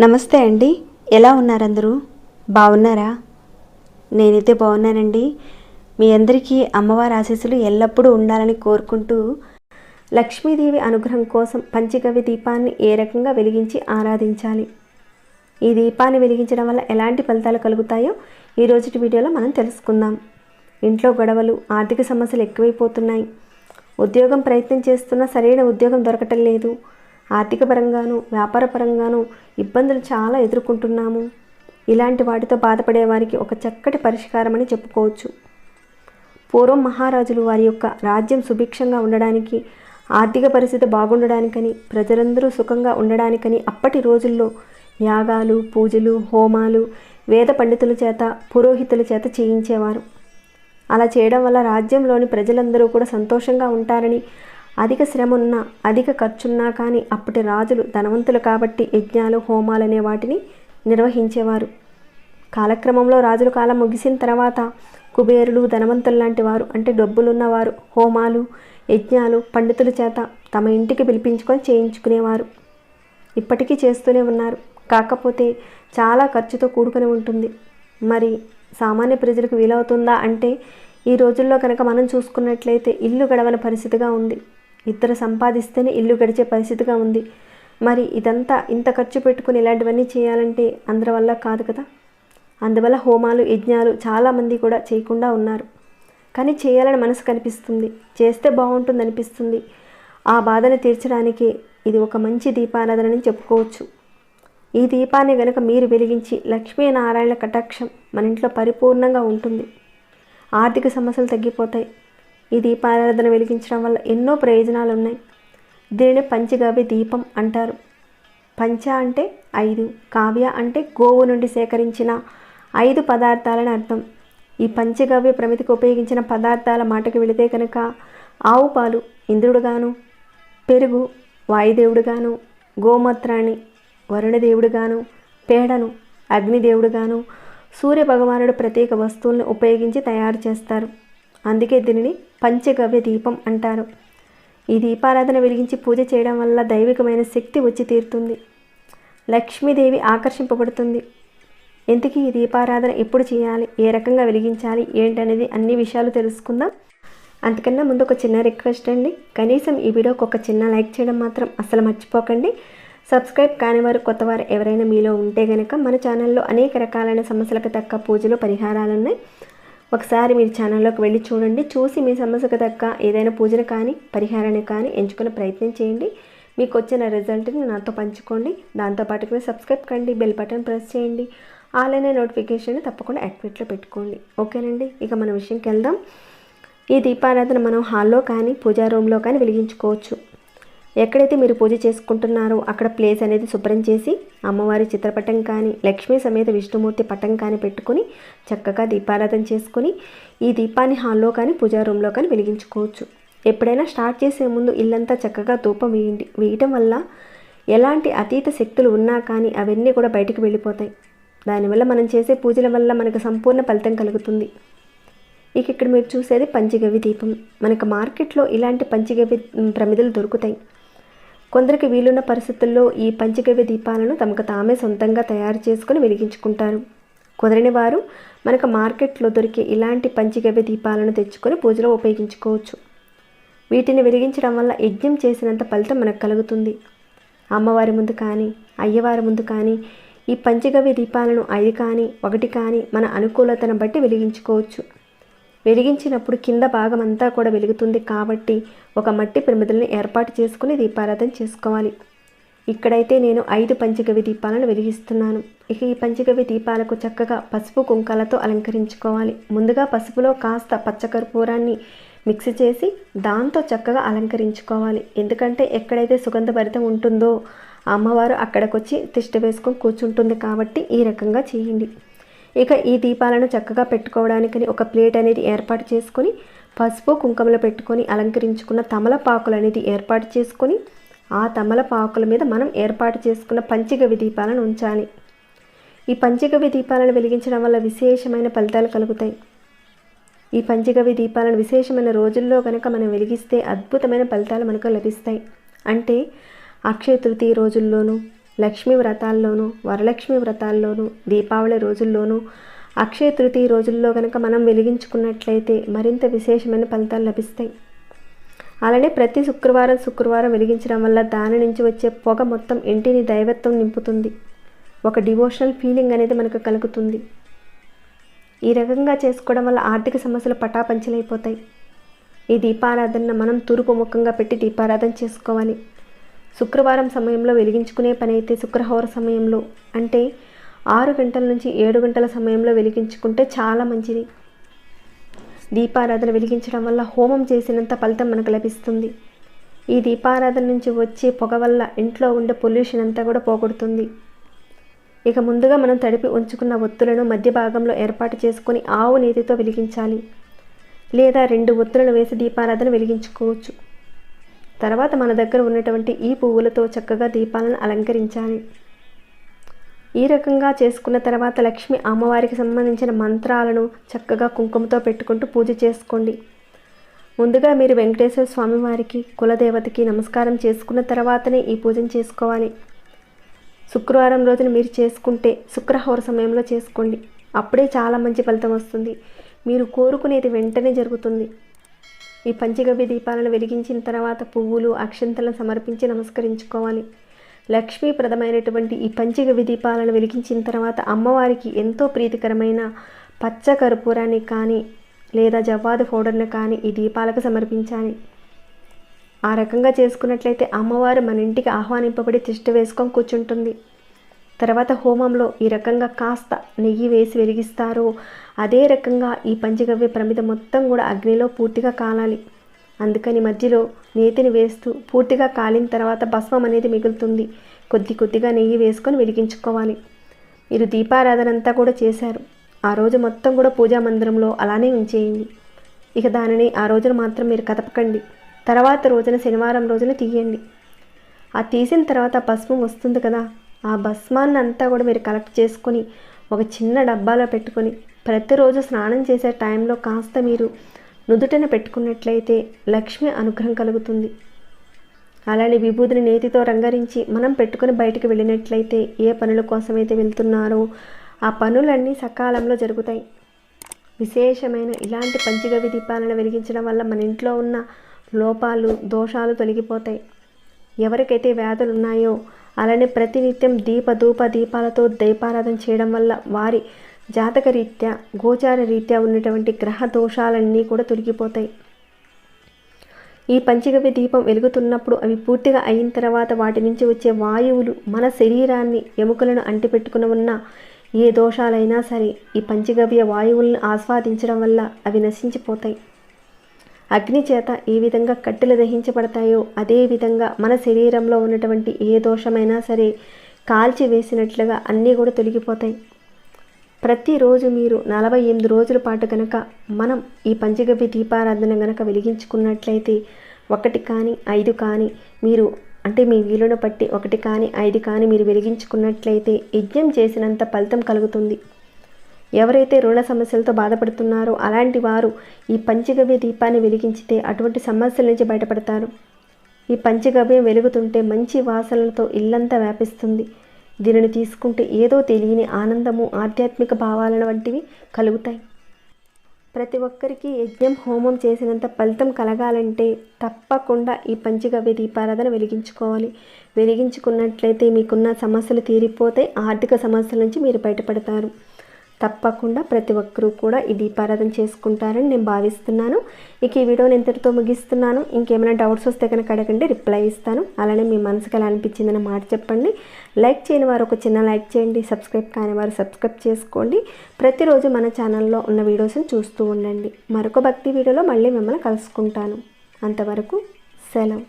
నమస్తే అండి, ఎలా ఉన్నారు అందరూ? బాగున్నారా? నేనైతే బాగున్నానండి. మీ అందరికీ అమ్మవారి ఆశీస్సులు ఎల్లప్పుడూ ఉండాలని కోరుకుంటూ, లక్ష్మీదేవి అనుగ్రహం కోసం పంచగవ్య దీపాన్ని ఏ రకంగా వెలిగించి ఆరాధించాలి, ఈ దీపాన్ని వెలిగించడం వల్ల ఎలాంటి ఫలితాలు కలుగుతాయో ఈరోజు వీడియోలో మనం తెలుసుకుందాం. ఇంట్లో గొడవలు, ఆర్థిక సమస్యలు ఎక్కువైపోతున్నాయి. ఉద్యోగం ప్రయత్నం చేస్తున్నా సరైన ఉద్యోగం దొరకటం లేదు. ఆర్థిక పరంగాను, వ్యాపార పరంగాను ఇబ్బందులు చాలా ఎదుర్కొంటున్నాము. ఇలాంటి వాటితో బాధపడే వారికి ఒక చక్కటి పరిష్కారం అని చెప్పుకోవచ్చు. పూర్వం మహారాజులు వారి యొక్క రాజ్యం సుభిక్షంగా ఉండడానికి, ఆర్థిక పరిస్థితి బాగుండడానికని, ప్రజలందరూ సుఖంగా ఉండడానికని అప్పటి రోజుల్లో యాగాలు, పూజలు, హోమాలు వేద పండితుల చేత, పురోహితుల చేత చేయించేవారు. అలా చేయడం వల్ల రాజ్యంలోని ప్రజలందరూ కూడా సంతోషంగా ఉంటారని, అధిక శ్రమ ఉన్నా, అధిక ఖర్చున్నా కానీ అప్పటి రాజులు ధనవంతులు కాబట్టి యజ్ఞాలు, హోమాలు అనే వాటిని నిర్వహించేవారు. కాలక్రమంలో రాజుల కాలం ముగిసిన తర్వాత కుబేరులు, ధనవంతులు లాంటి వారు, అంటే డబ్బులున్నవారు హోమాలు, యజ్ఞాలు పండితుల చేత తమ ఇంటికి పిలిపించుకొని చేయించుకునేవారు. ఇప్పటికీ చేస్తూనే ఉన్నారు. కాకపోతే చాలా ఖర్చుతో కూడుకొని ఉంటుంది. మరి సామాన్య ప్రజలకు వీలవుతుందా అంటే, ఈ రోజుల్లో కనుక మనం చూసుకున్నట్లయితే ఇల్లు గడవని పరిస్థితిగా ఉంది. ఇద్దరు సంపాదిస్తేనే ఇల్లు గడిచే పరిస్థితిగా ఉంది. మరి ఇదంతా ఇంత ఖర్చు పెట్టుకుని ఇలాంటివన్నీ చేయాలంటే అందరి వల్ల కాదు కదా. అందువల్ల హోమాలు, యజ్ఞాలు చాలామంది కూడా చేయకుండా ఉన్నారు. కానీ చేయాలని మనసు కనిపిస్తుంది, చేస్తే బాగుంటుంది అనిపిస్తుంది. ఆ బాధను తీర్చడానికి ఇది ఒక మంచి దీపారాధనని చెప్పుకోవచ్చు. ఈ దీపాన్ని కనుక మీరు వెలిగించి లక్ష్మీనారాయణ కటాక్షం మన ఇంట్లో పరిపూర్ణంగా ఉంటుంది. ఆర్థిక సమస్యలు తగ్గిపోతాయి. ఈ దీపారాధన వెలిగించడం వల్ల ఎన్నో ప్రయోజనాలు ఉన్నాయి. దీనిని పంచగవ్య దీపం అంటారు. పంచ అంటే 5, కావ్య అంటే గోవు నుండి సేకరించిన 5 పదార్థాలని అర్థం. ఈ పంచగవ్య ప్రమితికి ఉపయోగించిన పదార్థాల మాటకి వెళితే కనుక ఆవు పాలు ఇంద్రుడుగాను, పెరుగు వాయుదేవుడుగాను, గోమూత్రాన్ని వరుణదేవుడుగాను, పేడను అగ్నిదేవుడుగాను, సూర్య భగవానుడు ప్రత్యేక వస్తువులను ఉపయోగించి తయారు చేస్తారు. అందుకే దీనిని పంచగవ్య దీపం అంటారు. ఈ దీపారాధన వెలిగించి పూజ చేయడం వల్ల దైవికమైన శక్తి వచ్చి తీరుతుంది. లక్ష్మీదేవి ఆకర్షింపబడుతుంది. ఇంతకీ ఈ దీపారాధన ఎప్పుడు చేయాలి, ఏ రకంగా వెలిగించాలి ఏంటనేది అన్ని విషయాలు తెలుసుకుందాం. అంతకన్నా ముందు ఒక చిన్న రిక్వెస్ట్ అండి, కనీసం ఈ వీడియోకి ఒక చిన్న లైక్ చేయడం మాత్రం అసలు మర్చిపోకండి. సబ్స్క్రైబ్ కాని వారు, కొత్తవారు ఎవరైనా మీలో ఉంటే కనుక మన ఛానల్లో అనేక రకాలైన సమస్యలకు తక్క పూజలు, పరిహారాలు ఉన్నాయి. ఒకసారి మీరు ఛానల్లోకి వెళ్ళి చూడండి. చూసి మీ సమస్యకు తక్క ఏదైనా పూజను కానీ, పరిహారాన్ని కానీ ఎంచుకునే ప్రయత్నం చేయండి. మీకు వచ్చిన రిజల్ట్ని నాతో పంచుకోండి. దాంతోపాటుగా సబ్స్క్రైబ్ కండి, బెల్ బటన్ ప్రెస్ చేయండి, ఆల్ అనే నోటిఫికేషన్ తప్పకుండా యాక్టివేట్లో పెట్టుకోండి. ఓకేనండి, ఇక మన విషయంకి వెళ్దాం. ఈ దీపారాధన మనం హాల్లో కానీ, పూజా రూమ్లో కానీ వెలిగించుకోవచ్చు. ఎక్కడైతే మీరు పూజ చేసుకుంటున్నారో అక్కడ ప్లేస్ అనేది శుభ్రం చేసి అమ్మవారి చిత్రపటం కానీ, లక్ష్మీ సమేత విష్ణుమూర్తి పటం కానీ పెట్టుకుని చక్కగా దీపారాధన చేసుకుని ఈ దీపాన్ని హాల్లో కానీ, పూజా రూమ్లో కానీ వెలిగించుకోవచ్చు. ఎప్పుడైనా స్టార్ట్ చేసే ముందు ఇల్లంతా చక్కగా ధూపం వేయండి. వేయటం వల్ల ఎలాంటి అతీత శక్తులు ఉన్నా కానీ అవన్నీ కూడా బయటికి వెళ్ళిపోతాయి. దానివల్ల మనం చేసే పూజల వల్ల మనకు సంపూర్ణ ఫలితం కలుగుతుంది. ఇక ఇక్కడ మీరు చూసేది పంచగవ్య దీపం. మనకు మార్కెట్లో ఇలాంటి పంచగవ్య ప్రమిదలు దొరుకుతాయి. కొందరికి వీలున్న పరిస్థితుల్లో ఈ పంచగవ్య దీపాలను తమకు తామే సొంతంగా తయారు చేసుకుని వెలిగించుకుంటారు. కుదరని వారు మనకు మార్కెట్లో దొరికే ఇలాంటి పంచగవ్య దీపాలను తెచ్చుకొని పూజలో ఉపయోగించుకోవచ్చు. వీటిని వెలిగించడం వల్ల యజ్ఞం చేసినంత ఫలితం మనకు కలుగుతుంది. అమ్మవారి ముందు కానీ, అయ్యవారి ముందు కానీ ఈ పంచగవ్య దీపాలను 5 కానీ, 1 కానీ మన అనుకూలతను బట్టి వెలిగించుకోవచ్చు. వెలిగించినప్పుడు కింద భాగం అంతా కూడా వెలుగుతుంది కాబట్టి ఒక మట్టి ప్రమిదలను ఏర్పాటు చేసుకుని దీపారాధన చేసుకోవాలి. ఇక్కడైతే నేను 5 పంచగవ్య దీపాలను వెలిగిస్తున్నాను. ఇక ఈ పంచగవ్య దీపాలకు చక్కగా పసుపు, కుంకాలతో అలంకరించుకోవాలి. ముందుగా పసుపులో కాస్త పచ్చకర్పూరాన్ని మిక్స్ చేసి దాంతో చక్కగా అలంకరించుకోవాలి. ఎందుకంటే ఎక్కడైతే సుగంధభరితం ఉంటుందో అమ్మవారు అక్కడికొచ్చి తిష్ట వేసుకొని కూర్చుంటుంది కాబట్టి ఈ రకంగా చేయండి. ఇక ఈ దీపాలను చక్కగా పెట్టుకోవడానికని ఒక ప్లేట్ అనేది ఏర్పాటు చేసుకొని పసుపు, కుంకుమలు పెట్టుకొని అలంకరించుకున్న తమలపాకులు అనేది ఏర్పాటు చేసుకొని ఆ తమలపాకుల మీద మనం ఏర్పాటు చేసుకున్న పంచగవ్య దీపాలను ఉంచాలి. ఈ పంచగవ్య దీపాలను వెలిగించడం వల్ల విశేషమైన ఫలితాలు కలుగుతాయి. ఈ పంచగవ్య దీపాలను విశేషమైన రోజుల్లో కనుక మనం వెలిగిస్తే అద్భుతమైన ఫలితాలు మనకు లభిస్తాయి. అంటే అక్షయ తృతీయ రోజుల్లోనూ, లక్ష్మీ వ్రతాల్లోనూ, వరలక్ష్మి వ్రతాల్లోనూ, దీపావళి రోజుల్లోనూ, అక్షయ తృతీయ రోజుల్లో కనుక మనం వెలిగించుకున్నట్లయితే మరింత విశేషమైన ఫలితాలు లభిస్తాయి. అలానే ప్రతి శుక్రవారం వెలిగించడం వల్ల దాని నుంచి వచ్చే పొగ మొత్తం ఇంటిని దైవత్వం నింపుతుంది. ఒక డివోషనల్ ఫీలింగ్ అనేది మనకు కలుగుతుంది. ఈ రకంగా చేసుకోవడం వల్ల ఆర్థిక సమస్యలు పటాపంచలైపోతాయి. ఈ దీపారాధన మనం తూర్పు ముఖంగా పెట్టి దీపారాధన చేసుకోవాలి. శుక్రవారం సమయంలో వెలిగించుకునే పని అయితే శుక్రహోర సమయంలో, అంటే 6 గంటల నుంచి 7 గంటల సమయంలో వెలిగించుకుంటే చాలా మంచిది. దీపారాధన వెలిగించడం వల్ల హోమం చేసినంత ఫలితం మనకు లభిస్తుంది. ఈ దీపారాధన నుంచి వచ్చే పొగ వల్ల ఇంట్లో ఉండే పొల్యూషన్ అంతా కూడా పోగొడుతుంది. ఇక ముందుగా మనం తడిపి ఉంచుకున్న ఒత్తులను మధ్య భాగంలో ఏర్పాటు చేసుకొని ఆవు నేతితో వెలిగించాలి. లేదా 2 ఒత్తులను వేసి దీపారాధన వెలిగించుకోవచ్చు. తర్వాత మన దగ్గర ఉన్నటువంటి ఈ పువ్వులతో చక్కగా దీపాలను అలంకరించాలి. ఈ రకంగా చేసుకున్న తర్వాత లక్ష్మి అమ్మవారికి సంబంధించిన మంత్రాలను చక్కగా కుంకుమతో పెట్టుకుంటూ పూజ చేసుకోండి. ముందుగా మీరు వెంకటేశ్వర స్వామి వారికి, కులదేవతకి నమస్కారం చేసుకున్న తర్వాతనే ఈ పూజను చేసుకోవాలి. శుక్రవారం రోజున మీరు చేసుకుంటే శుక్రహోర సమయంలో చేసుకోండి. అప్పుడే చాలా మంచి ఫలితం వస్తుంది. మీరు కోరుకునేది వెంటనే జరుగుతుంది. ఈ పంచగవ్య దీపాలను వెలిగించిన తర్వాత పువ్వులు, అక్షంతలను సమర్పించి నమస్కరించుకోవాలి. లక్ష్మీప్రదమైనటువంటి ఈ పంచగవ్య దీపాలను వెలిగించిన తర్వాత అమ్మవారికి ఎంతో ప్రీతికరమైన పచ్చ కర్పూరాన్ని కానీ లేదా జవ్వాదు పౌడర్ని కానీ ఈ దీపాలకు సమర్పించాలి. ఆ రకంగా చేసుకున్నట్లయితే అమ్మవారు మన ఇంటికి ఆహ్వానింపబడి తిష్ట వేసుకొని కూర్చుంటుంది. తర్వాత హోమంలో ఈ రకంగా కాస్త నెయ్యి వేసి వెలిగిస్తారో అదే రకంగా ఈ పంచగవ్య ప్రమిద మొత్తం కూడా అగ్నిలో పూర్తిగా కాలాలి. అందుకని మధ్యలో నేతిని వేస్తూ పూర్తిగా కాలిన తర్వాత భస్మం అనేది మిగులుతుంది. కొద్దిగా నెయ్యి వేసుకొని వెలిగించుకోవాలి. మీరు దీపారాధన అంతా కూడా చేశారు. ఆ రోజు మొత్తం కూడా పూజా మందిరంలో అలానే ఉంచేయండి. ఇక దానిని ఆ రోజున మాత్రం మీరు కదపకండి. తర్వాత రోజున శనివారం రోజున తీయండి. ఆ తీసిన తర్వాత భస్మం వస్తుంది కదా, ఆ భస్మాన్ని అంతా కూడా మీరు కలెక్ట్ చేసుకొని ఒక చిన్న డబ్బాలో పెట్టుకొని ప్రతిరోజు స్నానం చేసే టైంలో కాస్త మీరు నుదుటన పెట్టుకున్నట్లయితే లక్ష్మి అనుగ్రహం కలుగుతుంది. అలానే విభూతిని నేతితో రంగరించి మనం పెట్టుకుని బయటికి వెళ్ళినట్లయితే ఏ పనుల కోసమైతే వెళ్తున్నారో ఆ పనులన్నీ సకాలంలో జరుగుతాయి. విశేషమైన ఇలాంటి పంచగవ్య దీపాలను వెలిగించడం వల్ల మన ఇంట్లో ఉన్న లోపాలు, దోషాలు తొలగిపోతాయి. ఎవరికైతే వ్యాధులు ఉన్నాయో అలానే ప్రతినిత్యం దీపాలతో దీపారాధన చేయడం వల్ల వారి జాతక రీత్యా, గోచార రీత్యా ఉన్నటువంటి గ్రహ దోషాలన్నీ కూడా తొలగిపోతాయి. ఈ పంచగవ్య దీపం వెలుగుతున్నప్పుడు అవి పూర్తిగా అయిన తర్వాత వాటి నుంచి వచ్చే వాయువులు మన శరీరాన్ని, ఎముకలను అంటిపెట్టుకుని ఉన్న ఏ దోషాలైనా సరే ఈ పంచగవ్య వాయువులను ఆస్వాదించడం వల్ల అవి నశించిపోతాయి. అగ్ని చేత ఏ విధంగా కట్టెలు దహించబడతాయో అదే విధంగా మన శరీరంలో ఉన్నటువంటి ఏ దోషమైనా సరే కాల్చి వేసినట్లుగా అన్నీ కూడా తొలగిపోతాయి. ప్రతిరోజు మీరు 48 రోజుల పాటు కనుక మనం ఈ పంచగవ్య దీపారాధన కనుక వెలిగించుకున్నట్లయితే 1 కానీ 5 కానీ మీరు అంటే మీ వీలును బట్టి 1 కానీ 5 కానీ మీరు వెలిగించుకున్నట్లయితే యజ్ఞం చేసినంత ఫలితం కలుగుతుంది. ఎవరైతే రుణ సమస్యలతో బాధపడుతున్నారో అలాంటి వారు ఈ పంచగవ్య దీపాన్ని వెలిగించితే అటువంటి సమస్యల నుంచి బయటపడతారు. ఈ పంచగవ్యం వెలుగుతుంటే మంచి వాసనలతో ఇల్లంతా వ్యాపిస్తుంది. దీనిని తీసుకుంటే ఏదో తెలియని ఆనందము, ఆధ్యాత్మిక భావాలను వంటివి కలుగుతాయి. ప్రతి ఒక్కరికి యజ్ఞం, హోమం చేసినంత ఫలితం కలగాలంటే తప్పకుండా ఈ పంచగవ్య దీపారాధన వెలిగించుకోవాలి. వెలిగించుకున్నట్లయితే మీకున్న సమస్యలు తీరిపోతే ఆర్థిక సమస్యల నుంచి మీరు బయటపడతారు. తప్పకుండా ప్రతి ఒక్కరూ కూడా ఈ దీపారాధన చేసుకుంటారని నేను భావిస్తున్నాను. ఇక ఈ వీడియోని ఇంతటితో ముగిస్తున్నాను. ఇంకేమైనా డౌట్స్ వస్తే కనుక అడగండి, రిప్లై ఇస్తాను. అలానే మీ మనసుకు ఎలా అనిపించిందని మాట చెప్పండి. లైక్ చేయని వారు ఒక చిన్న లైక్ చేయండి. సబ్స్క్రైబ్ కాని వారు సబ్స్క్రైబ్ చేసుకోండి. ప్రతిరోజు మన ఛానల్లో ఉన్న వీడియోస్ని చూస్తూ ఉండండి. మరొక భక్తి వీడియోలో మళ్ళీ మిమ్మల్ని కలుసుకుంటాను. అంతవరకు సెలవు.